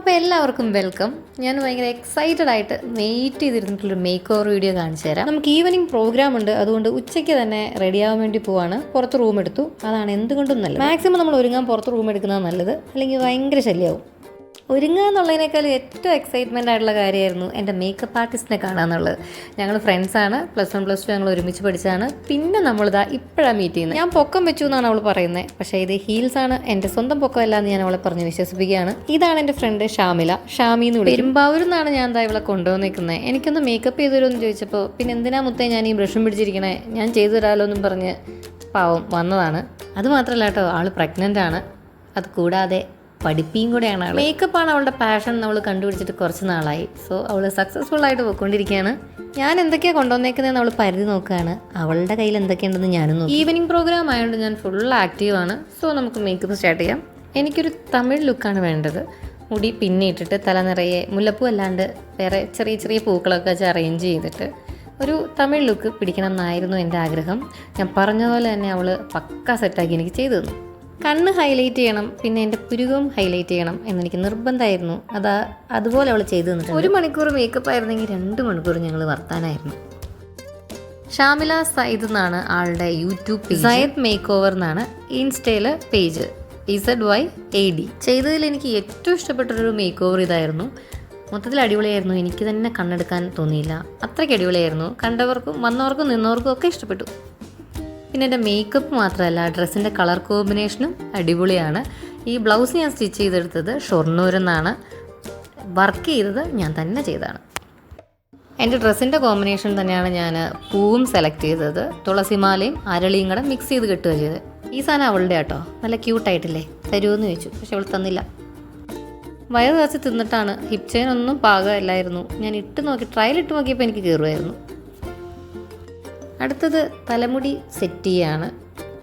അപ്പോൾ എല്ലാവർക്കും വെൽക്കം. ഞാൻ ഭയങ്കര എക്സൈറ്റഡ് ആയിട്ട് വെയിറ്റ് ചെയ്തിരുന്നിട്ടുള്ളൊരു മേക്ക് ഓവർ വീഡിയോ കാണിച്ചു തരാം. നമുക്ക് ഈവനിങ് പ്രോഗ്രാം ഉണ്ട്, അതുകൊണ്ട് ഉച്ചയ്ക്ക് തന്നെ റെഡിയാവാൻ വേണ്ടി പോവാണ്. പുറത്ത് റൂം എടുത്തു, അതാണ് എന്തുകൊണ്ടും നല്ലത്. മാക്സിമം നമ്മൾ ഒരുങ്ങാൻ പുറത്ത് റൂം എടുക്കുന്നതാണ് നല്ലത്, അല്ലെങ്കിൽ ഭയങ്കര ശല്യമാവും. ഒരുങ്ങുക എന്നുള്ളതിനേക്കാൾ ഏറ്റവും എക്സൈറ്റ്മെൻ്റ് ആയിട്ടുള്ള കാര്യമായിരുന്നു എൻ്റെ മേക്കപ്പ് ആർട്ടിസ്റ്റിനെ കാണാമെന്നുള്ളത്. ഞങ്ങൾ ഫ്രണ്ട്സാണ്, +1 +2 ഞങ്ങൾ ഒരുമിച്ച് പഠിച്ചതാണ്. പിന്നെ നമ്മളിതാ ഇപ്പോഴാണ് മീറ്റ് ചെയ്യുന്നത്. ഞാൻ പൊക്കം വെച്ചു എന്നാണ് അവൾ പറയുന്നത്, പക്ഷേ ഇത് ഹീൽസാണ്, എൻ്റെ സ്വന്തം പൊക്കമല്ല എന്ന് ഞാൻ അവളെ പറഞ്ഞ് വിശ്വസിപ്പിക്കുകയാണ്. ഇതാണ് എൻ്റെ ഫ്രണ്ട് ഷാമില, ഷാമി എന്ന് വിളിക്കും. പെരുമ്പാവൂരിൽ നിന്നാണ് ഞാൻ എന്താ ഇവളെ കൊണ്ടുവന്നിരിക്കുന്നത്. എനിക്കൊന്ന് മേക്കപ്പ് ചെയ്തു തരുമെന്ന് ചോദിച്ചപ്പോൾ പിന്നെ എന്തിനാ മുത്തേ ഞാൻ ഈ ബ്രഷും പിടിച്ചിരിക്കണേ, ഞാൻ ചെയ്തു തരാമല്ലോ എന്നും പറഞ്ഞ് പാവം വന്നതാണ്. അതുമാത്രമല്ല കേട്ടോ, ആൾ പ്രഗ്നൻ്റ് ആണ്. അത് കൂടാതെ പഠിപ്പിയും കൂടെയാണ്. മേക്കപ്പാണ് അവളുടെ പാഷൻ. നമ്മൾ കണ്ടുപിടിച്ചിട്ട് കുറച്ച് നാളായി. സോ അവൾ സക്സസ്ഫുൾ ആയിട്ട് പോയിക്കൊണ്ടിരിക്കുകയാണ്. ഞാൻ എന്തൊക്കെയാണ് കൊണ്ടുവന്നേക്കുന്നതെന്ന് അവൾ പരിധി നോക്കുകയാണ്. അവളുടെ കയ്യിൽ എന്തൊക്കെയുണ്ടെന്ന് ഞാനും നോക്കി. ഈവനിങ് പ്രോഗ്രാം ആയതുകൊണ്ട് ഞാൻ ഫുൾ ആക്റ്റീവാണ്. സോ നമുക്ക് മേക്കപ്പ് സ്റ്റാർട്ട് ചെയ്യാം. എനിക്കൊരു തമിഴ് ലുക്കാണ് വേണ്ടത്. മുടി പിന്നിട്ടിട്ട് തല നിറയെ മുല്ലപ്പൂ അല്ലാണ്ട് വേറെ ചെറിയ ചെറിയ പൂക്കളൊക്കെ വെച്ച് അറേഞ്ച് ചെയ്തിട്ട് ഒരു തമിഴ് ലുക്ക് പിടിക്കണം എന്നായിരുന്നു എൻ്റെ ആഗ്രഹം. ഞാൻ പറഞ്ഞ പോലെ തന്നെ അവൾ പക്ക സെറ്റാക്കി എനിക്ക് ചെയ്തു തന്നു. കണ്ണ് ഹൈലൈറ്റ് ചെയ്യണം, പിന്നെ എൻ്റെ പുരുകവും ഹൈലൈറ്റ് ചെയ്യണം എന്നെനിക്ക് നിർബന്ധമായിരുന്നു. അതുപോലെ അവൾ ചെയ്തു തന്നിട്ടുണ്ട്. 1 മണിക്കൂർ മേക്കപ്പ് ആയിരുന്നെങ്കിൽ 2 മണിക്കൂർ ഞങ്ങൾ വർത്താനായിരുന്നു. ഷാമില സയ്യിദ് എന്നാണ് ആളുടെ YouTube page. Sayyid makeover എന്നാണ് ഇൻസ്റ്റയിൽ പേജ്. ZYAD. ചെയ്തതിൽ എനിക്ക് ഏറ്റവും ഇഷ്ടപ്പെട്ടൊരു മേക്ക് ഓവർ ഇതായിരുന്നു. മൊത്തത്തിൽ അടിപൊളിയായിരുന്നു. എനിക്ക് തന്നെ കണ്ണെടുക്കാൻ തോന്നിയില്ല, അത്രയ്ക്ക് അടിപൊളിയായിരുന്നു. കണ്ടവർക്കും വന്നവർക്കും നിന്നവർക്കും ഒക്കെ ഇഷ്ടപ്പെട്ടു. പിന്നെ എൻ്റെ മേക്കപ്പ് മാത്രമല്ല, ഡ്രസ്സിൻ്റെ കളർ കോമ്പിനേഷനും അടിപൊളിയാണ്. ഈ ബ്ലൗസ് ഞാൻ സ്റ്റിച്ച് ചെയ്തെടുത്തത് ഷൊർണൂരിൽ നിന്നാണ്. വർക്ക് ചെയ്തത് ഞാൻ തന്നെ ചെയ്തതാണ്. എൻ്റെ ഡ്രസ്സിൻ്റെ കോമ്പിനേഷൻ തന്നെയാണ് ഞാൻ പൂവും സെലക്ട് ചെയ്തത്. തുളസിമാലയും അരളിയും കൂടെ മിക്സ് ചെയ്ത് കെട്ടുക ചെയ്തത്. ഈ സാധനം അവളുടെ കേട്ടോ, നല്ല ക്യൂട്ടായിട്ടില്ലേ, തരുമെന്ന് ചോദിച്ചു, പക്ഷെ അവൾ തന്നില്ല. വയറ് നിറച്ച് തിന്നിട്ടാണ്. ഹിപ്പ് ചെയിൻ ഒന്നും പാകമില്ലായിരുന്നു. ഞാൻ ട്രയൽ ഇട്ട് നോക്കിയപ്പോൾ എനിക്ക് കയറുമായിരുന്നു. അടുത്തത് തലമുടി സെറ്റ് ചെയ്യാണ്.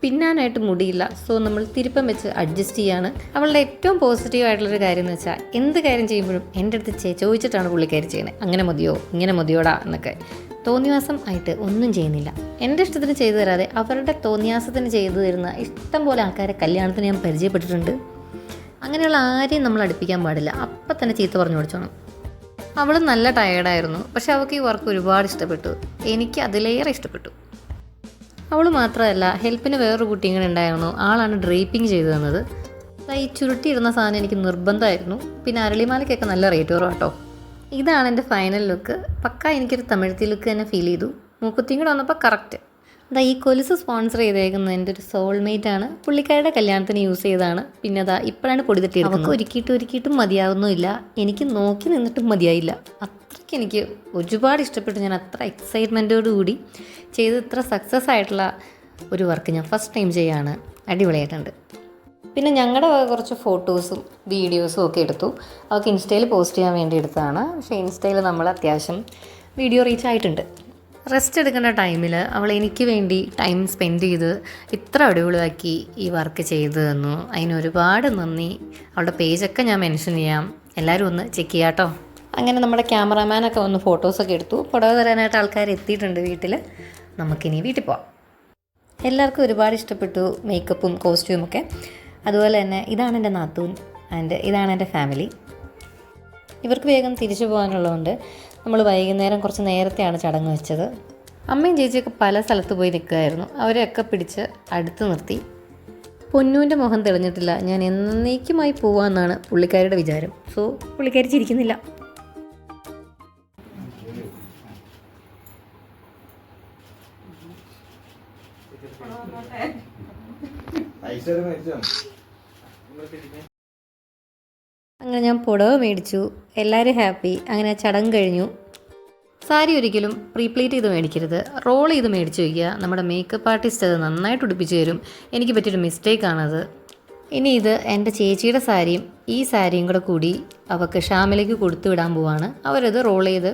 പിന്നാനായിട്ട് മുടിയില്ല, സോ നമ്മൾ തിരുപ്പം വെച്ച് അഡ്ജസ്റ്റ് ചെയ്യാണ്. അവളുടെ ഏറ്റവും പോസിറ്റീവായിട്ടുള്ളൊരു കാര്യം എന്ന് വെച്ചാൽ എന്ത് കാര്യം ചെയ്യുമ്പോഴും എൻ്റെ അടുത്ത് ചോദിച്ചിട്ടാണ് പുള്ളിക്കാരി ചെയ്യുന്നത്. അങ്ങനെ മതിയോ, ഇങ്ങനെ മതിയോടാ എന്നൊക്കെ. തോന്നിയാസം ആയിട്ട് ഒന്നും ചെയ്യുന്നില്ല. എൻ്റെ ഇഷ്ടത്തിന് ചെയ്തു തരാതെ അവരുടെ തോന്നിയാസത്തിന് ചെയ്തു തരുന്ന ഇഷ്ടം പോലെ ആൾക്കാരെ കല്യാണത്തിന് ഞാൻ പരിചയപ്പെട്ടിട്ടുണ്ട്. അങ്ങനെയുള്ള ആരെയും നമ്മൾ അടുപ്പിക്കാൻ പാടില്ല, അപ്പം തന്നെ ചീത്ത പറഞ്ഞു കൊടുത്തോണം. അവൾ നല്ല ടയേർഡായിരുന്നു, പക്ഷെ അവൾക്ക് ഈ വർക്ക് ഒരുപാട് ഇഷ്ടപ്പെട്ടു. എനിക്ക് അതിലേറെ ഇഷ്ടപ്പെട്ടു. അവൾ മാത്രമല്ല, ഹെൽപ്പിന് വേറൊരു കുട്ടിയും കൂടെ ഉണ്ടായിരുന്നു. ആളാണ് ഡ്രേപ്പിംഗ് ചെയ്തു തന്നത്. ഈ ചുരുട്ടിയിരുന്ന സാധനം എനിക്ക് നിർബന്ധമായിരുന്നു. പിന്നെ അരളിമാലയ്ക്കൊക്കെ നല്ല റേറ്റ് കുറവ് കേട്ടോ. ഇതാണ് എൻ്റെ ഫൈനൽ ലുക്ക്. പക്ക എനിക്കൊരു തമിഴത്തി ലുക്ക് തന്നെ ഫീൽ ചെയ്തു. മൂക്കുത്തിയും കൂടെ വന്നപ്പോൾ കറക്റ്റ്. ഈ കൊലുസ് സ്പോൺസർ ചെയ്തേക്കുന്നത് എൻ്റെ ഒരു സോൾമേറ്റ് ആണ്. പുള്ളിക്കാരുടെ കല്യാണത്തിന് യൂസ് ചെയ്തതാണ്. പിന്നെ ഇപ്പോഴാണ് പൊടി തട്ടിയെടുക്കുന്നത്. ഒരുക്കിയിട്ടും മതിയാവുന്നില്ല. എനിക്ക് നോക്കി നിന്നിട്ടും മതിയായില്ല. അത്രയ്ക്ക് എനിക്ക് ഒരുപാട് ഇഷ്ടപ്പെട്ടു. ഞാൻ അത്ര എക്സൈറ്റ്മെൻറ്റോടുകൂടി ചെയ്ത് ഇത്ര സക്സസ് ആയിട്ടുള്ള ഒരു വർക്ക് ഞാൻ ഫസ്റ്റ് ടൈം ചെയ്യാണ്. അടിപൊളിയായിട്ടുണ്ട്. പിന്നെ ഞങ്ങളുടെ കുറച്ച് ഫോട്ടോസും വീഡിയോസും ഒക്കെ എടുത്തു. അവർക്ക് ഇൻസ്റ്റയിൽ പോസ്റ്റ് ചെയ്യാൻ വേണ്ടി എടുത്തതാണ്. പക്ഷേ ഇൻസ്റ്റയിൽ നമ്മൾ അത്യാവശ്യം വീഡിയോ റീച്ച് ആയിട്ടുണ്ട്. റെസ്റ്റ് എടുക്കേണ്ട ടൈമിൽ അവൾ എനിക്ക് വേണ്ടി ടൈം സ്പെൻഡ് ചെയ്ത് ഇത്ര അടിപൊളിയാക്കി ഈ വർക്ക് ചെയ്തു തന്നു. അതിന് ഒരുപാട് നന്ദി. അവളുടെ പേജൊക്കെ ഞാൻ മെൻഷൻ ചെയ്യാം, എല്ലാവരും ഒന്ന് ചെക്ക് ചെയ്യാം കേട്ടോ. അങ്ങനെ നമ്മുടെ ക്യാമറാമാനൊക്കെ വന്ന് ഫോട്ടോസൊക്കെ എടുത്തു. പുടവ തരാനായിട്ട് ആൾക്കാർ എത്തിയിട്ടുണ്ട് വീട്ടിൽ. നമുക്കിനി വീട്ടിൽ പോവാം. എല്ലാവർക്കും ഒരുപാട് ഇഷ്ടപ്പെട്ടു മേക്കപ്പും കോസ്റ്റ്യൂമൊക്കെ. അതുപോലെ തന്നെ ഇതാണ് എൻ്റെ നാത്തൂൻ ഇതാണ് എൻ്റെ ഫാമിലി. ഇവർക്ക് വേഗം തിരിച്ചു പോകാനുള്ളതുകൊണ്ട് നമ്മൾ വൈകുന്നേരം കുറച്ച് നേരത്തെയാണ് ചടങ്ങ് വെച്ചത്. അമ്മയും ചേച്ചിയൊക്കെ പല സ്ഥലത്ത് പോയി നിൽക്കുമായിരുന്നു. അവരെയൊക്കെ പിടിച്ച് അടുത്ത് നിർത്തി. പൊന്നൂൻ്റെ മുഖം തെളിഞ്ഞിട്ടില്ല. ഞാൻ എന്നേക്കുമായി പോവാമെന്നാണ് പുള്ളിക്കാരിയുടെ വിചാരം. സോ പുള്ളിക്കാരി ചിരിക്കുന്നില്ല. അങ്ങനെ ഞാൻ പുടവ മേടിച്ചു. എല്ലാവരും ഹാപ്പി. അങ്ങനെ ചടങ്ങ് കഴിഞ്ഞു. സാരി ഒരിക്കലും പ്രീപ്ലീറ്റ് ചെയ്ത് മേടിക്കരുത്, റോൾ ചെയ്ത് മേടിച്ച് വയ്ക്കുക. നമ്മുടെ മേക്കപ്പ് ആർട്ടിസ്റ്റ് അത് നന്നായിട്ട് ഉടുപ്പിച്ച് തരും. എനിക്ക് പറ്റിയൊരു മിസ്റ്റേക്കാണത്. ഇനി ഇത് എൻ്റെ ചേച്ചിയുടെ സാരിയും ഈ സാരിയും കൂടി അവൾക്ക് ഷാമിലേക്ക് കൊടുത്തു വിടാൻ പോവാണ്. അവരത് റോൾ ചെയ്ത്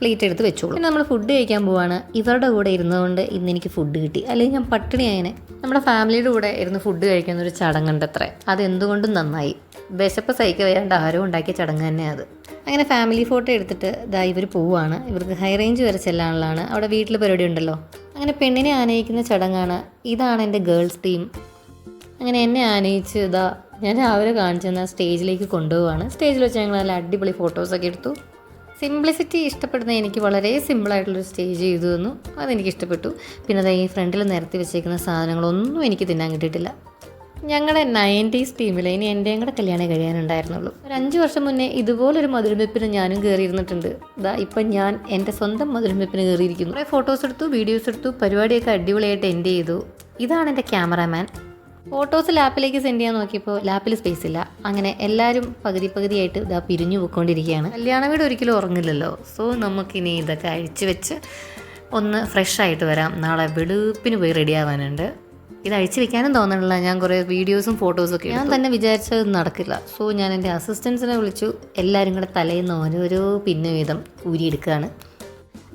പ്ലേറ്റ് എടുത്ത് വെച്ചോളൂ. പിന്നെ നമ്മൾ ഫുഡ് കഴിക്കാൻ പോവാണ്. ഇവരുടെ കൂടെ ഇരുന്നതുകൊണ്ട് ഇന്ന് എനിക്ക് ഫുഡ് കിട്ടി, അല്ലെങ്കിൽ ഞാൻ പട്ടിണിയായനെ. നമ്മുടെ ഫാമിലിയുടെ കൂടെ ഇരുന്ന് ഫുഡ് കഴിക്കുന്നൊരു ചടങ്ങുണ്ടത്രേ. അതെന്തുകൊണ്ടും നന്നായി. വിശപ്പ് സഹിക്കുക വയ്യാണ്ട് ആരും ഉണ്ടാക്കിയ ചടങ്ങ് തന്നെ അത്. അങ്ങനെ ഫാമിലി ഫോട്ടോ എടുത്തിട്ട് ഇവർ പോവുകയാണ്. ഇവർക്ക് ഹൈ റേഞ്ച് വരെ ചെല്ലാനുള്ളതാണ്. അവിടെ വീട്ടിൽ പരിപാടി ഉണ്ടല്ലോ. അങ്ങനെ പെണ്ണിനെ ആനയിക്കുന്ന ചടങ്ങാണ്. ഇതാണ് എൻ്റെ ഗേൾസ് ടീം. അങ്ങനെ എന്നെ ആനയിച്ച് ഞാൻ രാവിലെ കാണിച്ചു തന്ന സ്റ്റേജിലേക്ക് കൊണ്ടുപോവാണ്. സ്റ്റേജിൽ വെച്ച് ഞങ്ങൾ നല്ല അടിപൊളി ഫോട്ടോസൊക്കെ എടുത്തു. സിംപ്ലിസിറ്റി ഇഷ്ടപ്പെടുന്ന എനിക്ക് വളരെ സിമ്പിളായിട്ടുള്ളൊരു സ്റ്റേജ് ചെയ്തു തന്നു. അതെനിക്ക് ഇഷ്ടപ്പെട്ടു. പിന്നെ അത് ഈ ഫ്രണ്ടിൽ നിരത്തി വെച്ചേക്കുന്ന സാധനങ്ങളൊന്നും എനിക്ക് തിന്നാൻ കിട്ടിയിട്ടില്ല. ഞങ്ങളുടെ 90s ടീമിൽ ഇനി എൻ്റെയും കൂടെ കല്യാണം കഴിയാനുണ്ടായിരുന്നുള്ളൂ. ഒരു 5 വർഷം മുന്നേ ഇതുപോലൊരു മധുരം വെപ്പിന് ഞാനും കയറിയിരുന്നിട്ടുണ്ട്. ഇപ്പം ഞാൻ എൻ്റെ സ്വന്തം മധുരം വെപ്പിന് കയറിയിരിക്കുന്നു. കുറേ ഫോട്ടോസ് എടുത്തു, വീഡിയോസ് എടുത്തു, പരിപാടിയൊക്കെ അടിപൊളിയായിട്ട് എൻഡ് ചെയ്തു. ഇതാണ് എൻ്റെ ക്യാമറാമാൻ. ഫോട്ടോസ് ലാപ്പിലേക്ക് സെൻഡ് ചെയ്യാൻ നോക്കിയപ്പോൾ ലാപ്പിൽ സ്പേസ് ഇല്ല. അങ്ങനെ എല്ലാവരും പകുതിയായിട്ട് പിരിഞ്ഞു പോയിക്കൊണ്ടിരിക്കുകയാണ്. കല്യാണ വീട് ഒരിക്കലും ഉറങ്ങില്ലല്ലോ. സോ നമുക്കിനി ഇതൊക്കെ അഴിച്ചു വെച്ച് ഒന്ന് ഫ്രഷ് ആയിട്ട് വരാം. നാളെ വെളുപ്പിന് പോയി റെഡി ആവാനുണ്ട്. ഇത് അഴിച്ചു വെക്കാനും തോന്നണില്ല. ഞാൻ കുറേ വീഡിയോസും ഫോട്ടോസൊക്കെ ഞാൻ തന്നെ വിചാരിച്ചത് നടക്കില്ല. സോ ഞാൻ എൻ്റെ അസിസ്റ്റൻസിനെ വിളിച്ചു. എല്ലാവരും കൂടെ തലേന്ന് ഓരോരോ പിന്നെ വീതം ഊരിയെടുക്കുകയാണ്.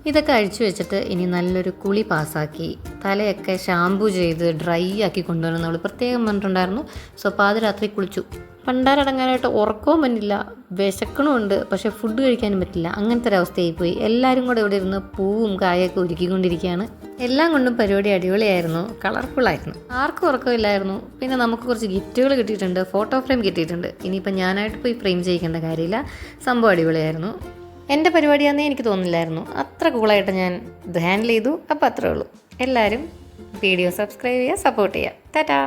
ഇതൊക്കെ അഴിച്ചു വെച്ചിട്ട് ഇനി നല്ലൊരു കുളി പാസ്സാക്കി തലയൊക്കെ ഷാമ്പൂ ചെയ്ത് ഡ്രൈ ആക്കി കൊണ്ടുവരണം നമ്മൾ പ്രത്യേകം പറഞ്ഞിട്ടുണ്ടായിരുന്നു. സോ പാതിരാത്രി കുളിച്ചു. പണ്ടാരടങ്ങാനായിട്ട് ഉറക്കവും പറ്റില്ല, വിശക്കണമുണ്ട്, പക്ഷേ ഫുഡ് കഴിക്കാനും പറ്റില്ല. അങ്ങനത്തെ ഒരു അവസ്ഥയായിപ്പോയി. എല്ലാവരും കൂടെ ഇവിടെ ഇരുന്ന് പൂവും കായൊക്കെ ഒരുക്കിക്കൊണ്ടിരിക്കുകയാണ്. എല്ലാം കൊണ്ടും പരിപാടി അടിപൊളിയായിരുന്നു, കളർഫുള്ളായിരുന്നു. ആർക്കും ഉറക്കമില്ലായിരുന്നു. പിന്നെ നമുക്ക് കുറച്ച് ഗിഫ്റ്റുകൾ കിട്ടിയിട്ടുണ്ട്, ഫോട്ടോ ഫ്രെയിം കിട്ടിയിട്ടുണ്ട്. ഇനിയിപ്പോൾ ഞാനായിട്ട് പോയി ഫ്രെയിം ചെയ്യിക്കേണ്ട കാര്യമില്ല. സംഭവം അടിപൊളിയായിരുന്നു. എൻ്റെ പരിപാടിയാണെന്നേ എനിക്ക് തോന്നില്ലായിരുന്നു. അത്ര കൂളായിട്ട് ഞാൻ ഇത് ഹാൻഡിൽ ചെയ്തു. അപ്പോൾ അത്രേ ഉള്ളൂ. എല്ലാവരും വീഡിയോ സബ്സ്ക്രൈബ് ചെയ്യുക, സപ്പോർട്ട് ചെയ്യുക. ടാറ്റാ.